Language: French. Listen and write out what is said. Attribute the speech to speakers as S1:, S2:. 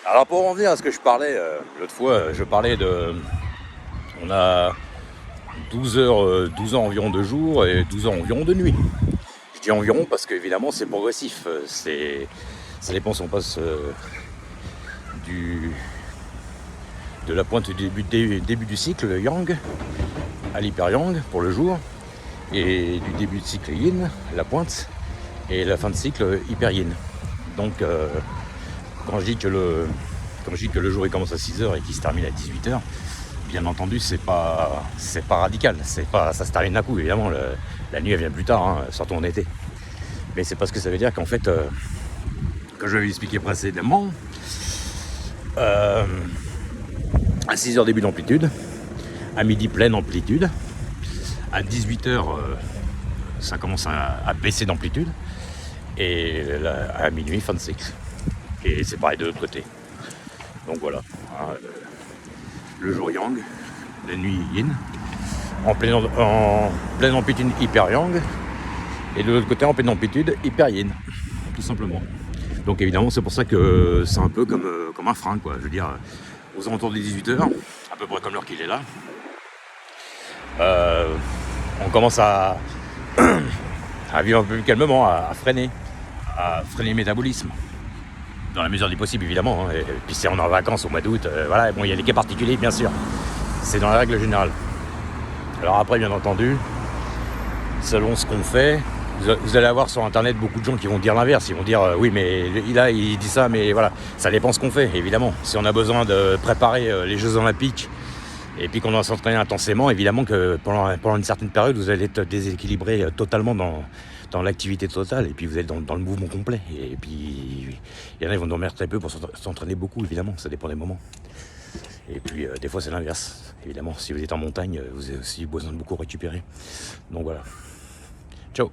S1: Alors pour en venir à ce que je parlais l'autre fois, je parlais de... On a 12 heures, 12 ans environ de jour et 12 ans environ de nuit. Je dis environ parce qu'évidemment c'est progressif. Ça dépend si on passe du, de la pointe du début du cycle, le yang, à l'hyper-yang pour le jour, et du début du cycle yin, la pointe, et la fin de cycle hyper-yin. Donc quand je dis que le jour il commence à 6h et qu'il se termine à 18h, bien entendu c'est pas radical, ça se termine d'un coup, évidemment la nuit elle vient plus tard, hein, surtout en été. Mais c'est parce que ça veut dire qu'en fait, comme je l'avais expliqué précédemment, à 6h début d'amplitude, à midi pleine amplitude, à 18h ça commence à baisser d'amplitude, et là, à minuit fin de cycle. Et c'est pareil de l'autre côté. Donc voilà, le jour yang, la nuit yin, en pleine amplitude hyper yang, et de l'autre côté en pleine amplitude hyper yin, tout simplement. Donc évidemment c'est pour ça que c'est un peu comme un frein, quoi. Je veux dire, aux alentours des 18h, à peu près comme l'heure qu'il est là, on commence à vivre un peu plus calmement, à freiner le métabolisme. Dans la mesure du possible, évidemment. Hein. Et puis si on est en vacances au mois d'août, voilà, bon, il y a des cas particuliers, bien sûr. C'est dans la règle générale. Alors après, bien entendu, selon ce qu'on fait, vous allez avoir sur Internet beaucoup de gens qui vont dire l'inverse. Ils vont dire, oui, mais il dit ça, mais voilà, ça dépend ce qu'on fait, évidemment. Si on a besoin de préparer les Jeux Olympiques, et puis qu'on doit s'entraîner intensément, évidemment que pendant une certaine période, vous allez être déséquilibré totalement dans l'activité totale, et puis vous êtes dans le mouvement complet. Et puis il y en a qui vont dormir très peu pour s'entraîner beaucoup, évidemment, ça dépend des moments. Et puis des fois c'est l'inverse, évidemment. Si vous êtes en montagne, vous avez aussi besoin de beaucoup récupérer. Donc voilà. Ciao.